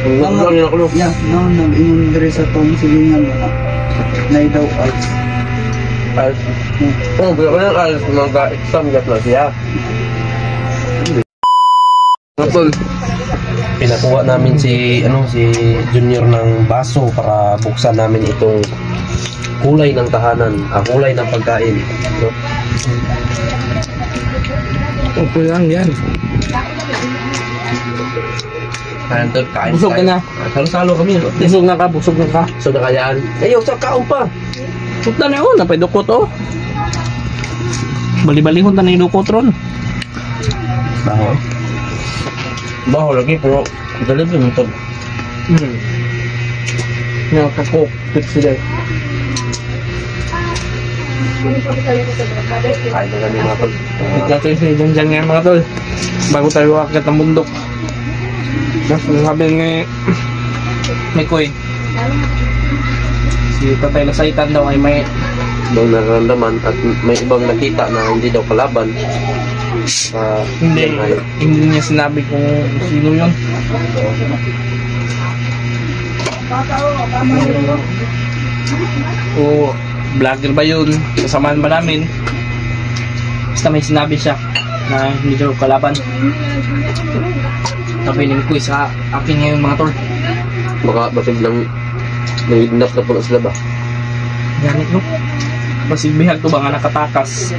Ya, nag-ingon diri sa tong silingan mo na daw als. Oh, pero als mag-exam gat na siya. Tol, pinakuha namin si Junior ng baso para buksan namin itong kulay ng tahanan, kulay ng pagkain. No? Okay lang yan. Kain tol, kain. Busog ka na. Salo-salo kami. Busog na ka. Busog na kayaan. Ayaw, sa kaon pa. Punta na yun. Napay dukot oh. Bali-balihon na yung dukot ron. Baho. Baho lagi pero delivery mo tol. Nga kakok. Fix sila. Kain na kami mga tol. Natin si Janjan nga mga tol. Bago tayo akit ng bundok. Sabi nga may kuy. Si Tatay Lasaitan daw ay may Ibang nararamdaman at may ibang nakita na hindi daw kalaban. Hindi niya sinabi kung sino yun. O vlogger ba yun? Kasamaan ba namin? Basta may sinabi siya na hindi daw kalaban. Sabi ni Kuy sa akin ngayon mga tol. Baka basig lang nangidnap na po na sila ba? Ganit no? Basig bihag to ba nga nakatakas.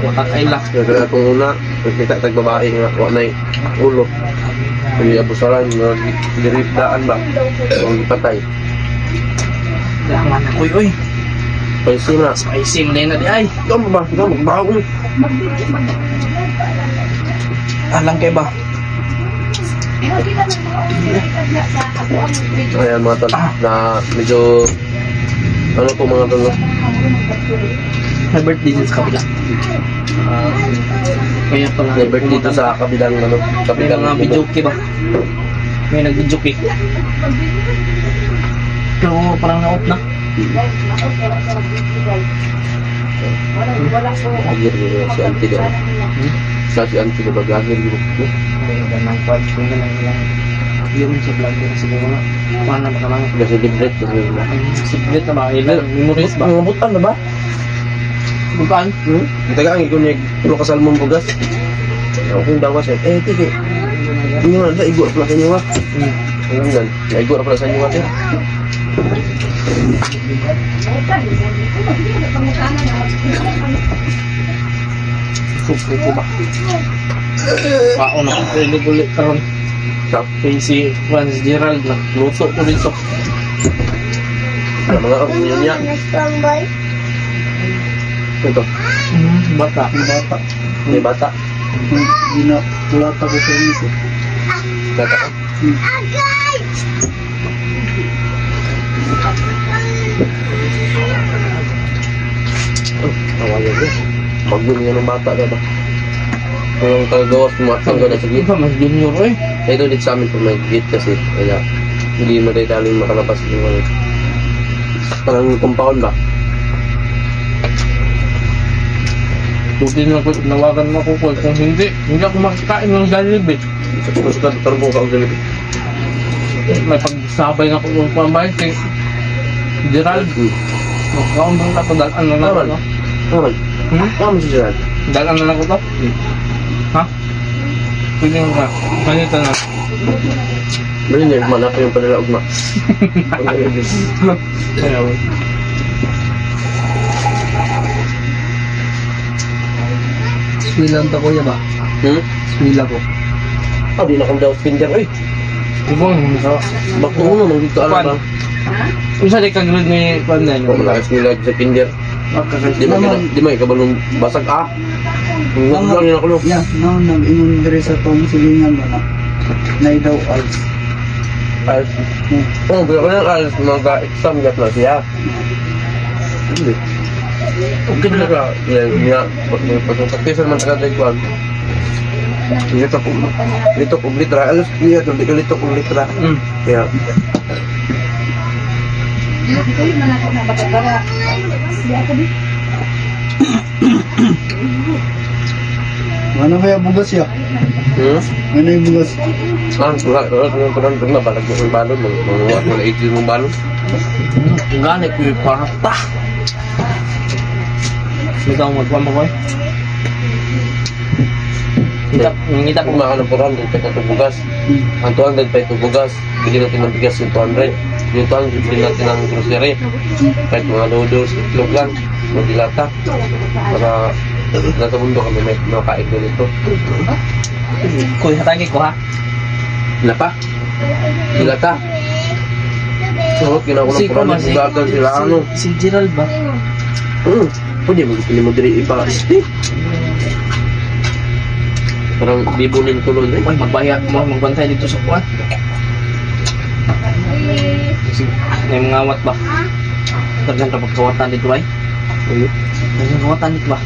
Watak ay lah. Kaya kung una, nakita tagbabae nga, wala na ulo. Kaya abusaran, diripdaan ba? O ipatay. Dahan na Kuy, oy. Spicy na. Spicy mo na di ay. Ikaw ba? Ikaw magbago. Alang kay ba? Ayan mga tol, na medyo ano po mga tol, May birthday din sa kabila. Kaya pala may birthday dito sa kabilang ano, may kabilang mga videoke ba? May nag-videoke. Pero parang na-off na. Agir nyo si auntie doon. Sa si auntie na mag-agir nyo. Kaya nang punch ko na lang ilang yun sa vlogger siguro na. Paano ba naman? Kasi libret kasi nila. Secret na ba? Ilan? Memories ba? Mga butan na ba? Bukan? Kita ka ang ikon niya pulo ka salmon bugas. Kung dawas eh, tiki. Inyo na, igor pala sa inyo ha. Ayun yan, igor pala sa inyo ha. Supo ba? Pao na. Ulit karon. Kay si Franz Gerald nagluto ko dito. Ano mga opinion niya? Ito. Bata. May bata. Tulata ko sa inyo. Bata ka? Awayan niya. Magbun niya ng bata na ba? Kung tagagawas, pumatang ka na sa gate. Mas junior eh. Ito dito sa amin kung may gate kasi. Kaya hindi madali makalabas yung ano. Parang compound ba? Buti na nawagan mo ako kung hindi ako makakain ng Jollibee. Mas ka tarbo ka ang Jollibee. May pagsabay na ako ng pambahay si Gerald. Magkaon lang ako, dalaan na lang ako. Naman. Naman si Gerald. Dalaan na lang ako to. Ha? Pwede mo ka. Ganito na. Bali niya, manap yung padala ugma. Ayaw. Swilang ta kuya ba? Swila ko. Di na kong daw spinner eh. Ibang sa Bakto mo nang dito alam ba? Kung sa di kagulod ni Pandan. Kung malakas nila sa spinner. Di mo ikabalong basag Huwag lang yun ako no. Ya, nag-ingon diri sa tong silingan mo na daw als. Als? Oo, pero als mag-exam gat na siya. Hindi. Okay na ka. Pag-practice naman agad ay kuwan. Litok og litra. Alas niya ito, di ka litok og litra. Kaya. Ano kaya bugas ya? Ano yung bukas? Wala balag mo ng balon, wala ikil mong balon. Gani ko yung parata. Ikaw magkuha mo ko eh. Ngita Kung mga ng 400 pa ito bugas, ang 200 pa ito bugas, bili natin ng bigas yung 200. Yung 200, bili natin ng grocery. Kahit mga noodles, itlog lang, mga dilata. Para nasa mundo kami may makain ko nito. kuy hatagi ko ha. Dilata? Dilata? So, kinakulang ko namin bagal sila ano. Si Gerald ba? Pwede mo pili mo diri ipa. Parang bibunin ko nun eh. Uy, magbaya mo, magbantay dito sa kuwan. May mga awat ba? Dagan ka pagkawatan dito ay? Dagan kawatan dito ba?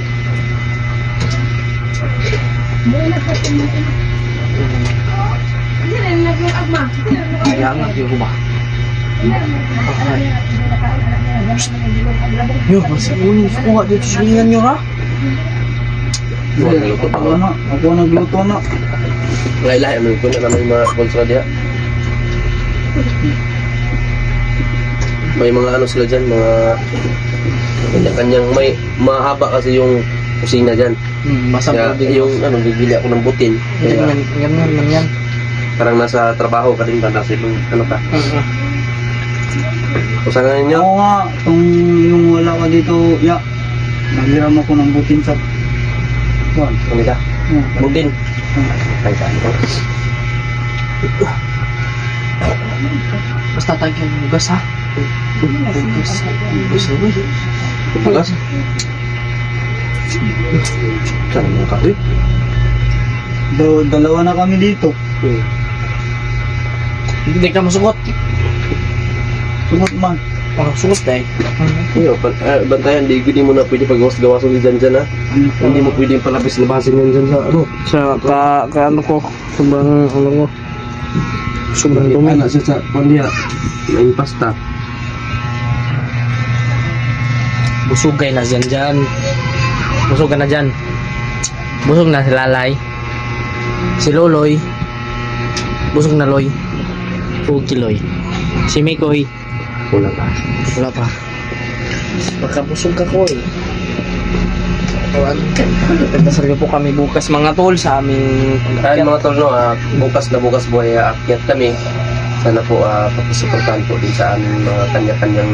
Kaya nga, di ko ba? Yo, masih unik kuha dito sa lingan nyo ha? Ako nagluto na. Lahi-lahi mo ko na naman yung mga kontra diya. May mga ano sila dyan, mga kanya-kanyang may mahaba kasi yung kusina dyan. Masama Kaya yung ano, bibili ako ng butin. Kaya Yan. parang nasa trabaho ka din ba? Nasa ibang ano ka? Kusa nga ninyo? Oo nga, yung wala ka dito, naghiram ako ng butin sa kuwan. Ano ka? Butin. Ay, saan ko? Basta tayo yung bugas ha? Bugas na ba? Bukas? Saan mo ka? Dalawa na kami dito. Hindi ka masugot. Sugot man. Sugot na eh. Iyo, bantayan, di mo na pwede pag-gawas-gawasan dyan ha? Hindi mo pwede palabas-labasin yan dyan sa ano? Sa ano ko, sobrang ano ko. Sobrang dumi. Anak siya sa pandiya. May pasta. Busugay na dyan. Busog na dyan. Busog na si Lalay. Si Loloy. Busog na Loy. Kiloy. Si Mikoy. Wala pa. Wala pa. Baka busog ka ko eh. Nagdasal po kami bukas mga tol sa aming Kaya mga tol, no, bukas na bukas buhay aakyat kami. Sana po pagsuportahan po din sa aming mga kanya-kanyang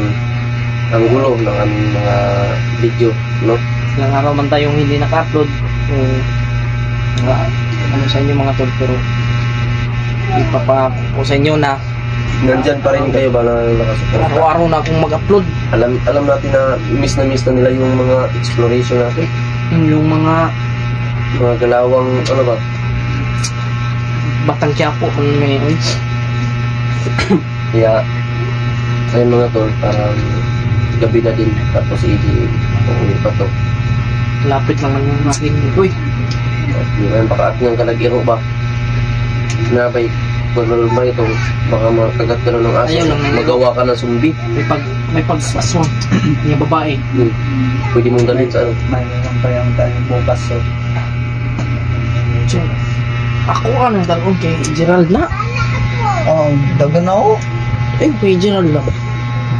anggulo ng aming mga video, no? ilang araw man tayong hindi naka-upload. Ano sa inyo mga tol, pero ipapako sa inyo na Nandyan pa rin kayo ba na nakasuporta? araw-araw na akong mag-upload. Alam natin na miss na nila yung mga exploration natin. Yung mga Galawang, ano ba? Batang Quiapo kung ngayon. Kaya, ayun mga tol, parang gabi na din. Tapos uuwi pa to. Lapit naman yung aking uy. Hindi naman baka at ng kalagiro ba? Nabay, kung ba ito, baka makagat ka na ng aso. Ayaw lang, Magawa ka ng sumbi. May pagsaswang niya babae. Pwede mong dalhin sa ano. Mayroon pa yung tayo bukas. So. So, ako ano dalawang kay Gerald na. Dagan na ako. Kay Gerald na.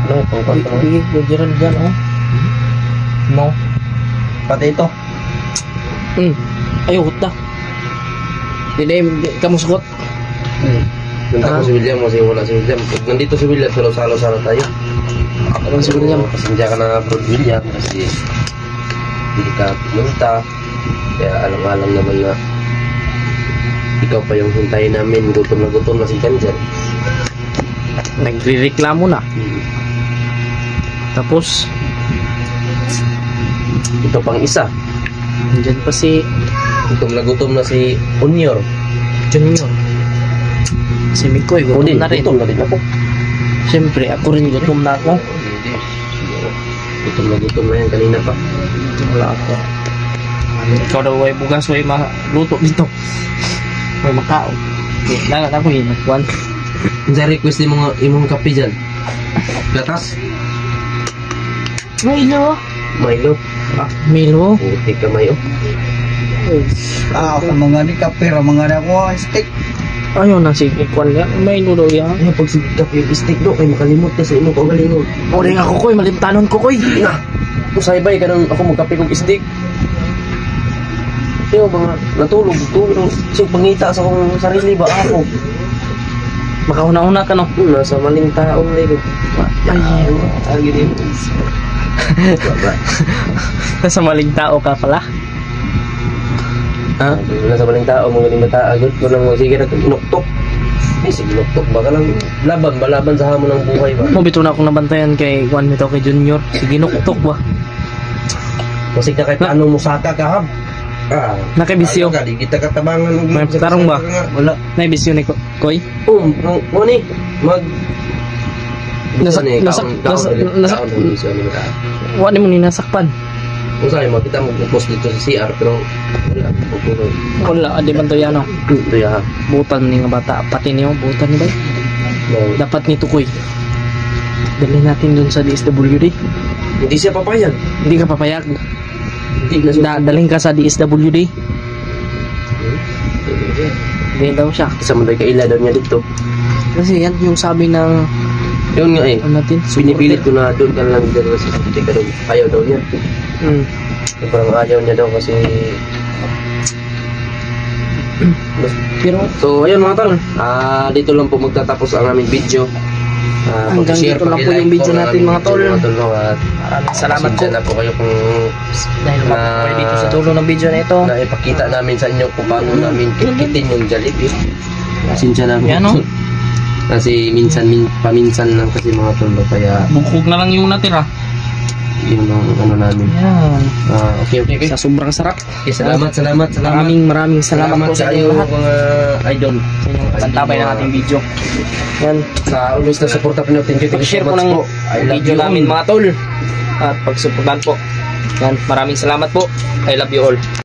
Ano, pangkanta mo? Bigay kay Gerald dyan, oh. No. Pati ito. Ayaw, hut na. Hindi ka musugot. Nandito si William kasi wala si William. Pag nandito si William, salo-salo sana tayo. Ano si William? Pasensya ka na abroad, William, kasi hindi ka pumunta. Kaya alam-alam naman na ikaw pa yung hintayin namin. Gutom na si Jan dyan. Nagre-reklamo na. Tapos, Ito pang isa. andyan pa si Gutom na si Junior. Junior. Si Mikoy, gutom na rin. Gutom na rin ako. Siyempre, ako rin gutom na ako. Gutom na yan kanina pa. Wala ako. Ikaw daw ay bugas, ay maluto dito. May makao. Lagat ako hinagwan. Sa request ni imong kape dyan. Gatas? Milo. Milo. Milo. Buti ka mayo. Ako mga ni kapira, mga na ako ang steak. Ayaw na si Kwan nga. May nudo yan. Ay, pag sigap yung stick do, kay makalimot ka sa imo kaugalingon. O rin ako koy. Malimtanon ko koy. Na, usaybay ka nang ako magkape kong stick. Yung mga natulog, so pangita sa akong sarili ba ako? Makauna-una ka no. Nasa maling taong rin. Ay, Agi din. Nasa maling tao ka pala. Ha? Nasa maling tao, mga limang tao. Agad ko lang, sige na, inuktok. Eh, sige, inuktok. Baka lang balaban sa hamon ng buhay ba? Mabito na akong nabantayan kay Kwan nito kay Junior. Sige, nuktok ba? Kasi ka kahit anong musaka ka, ha? Nakibisyo. Di kita katabangan. May tarong ba? Wala. Naibisyo ni Koy. Muni, Wala mo ni nasakpan. Kung sa'yo mo, kita mag-post dito sa CR, pero wala. Wala, adi man to yan o. Ito ya. Butan ni nga bata. Pati niyo, butan ni ba? Dapat nito Koy. Dali natin dun sa DSWD. Hindi siya papayag. Hindi ka papayag. Hindi na siya. Daling ka sa DSWD. Hindi daw siya. Isa mo daw kaila daw niya dito. Kasi yan yung sabi ng Yun nga eh. ano natin. Pinipilit ko na doon ka lang dito kasi hindi ka doon. Ayaw daw niya. Yung parang ayaw niya daw kasi... Pero So ayun mga tol, dito lang po magtatapos ang aming video. Hanggang Pag-share, dito lang po pag-like yung video po ng natin, aming mga tol. video, mga tol, no? At maraming salamat po. pasensya na po kayo kung Dahil lumapit dito sa tulo ng video na ito. naipakita namin sa inyo kung paano namin kitkitin yung Jollibee. Pasensya na po. Yan o. Kasi paminsan lang kasi mga tol, no? Kaya Bukog na lang yung natira. yun ang ano namin. Yan. Okay. Sa sobrang sarap. Okay, salamat. Maraming salamat po sa kayo inyo lahat. mga idol. Sa inyong pantabay ng ating video. Yan. Sa always na support up nyo. Thank you Pag-share so po much ng po. I love video you all. namin mga tol. At pag-supportan po. Yan. Maraming salamat po. I love you all.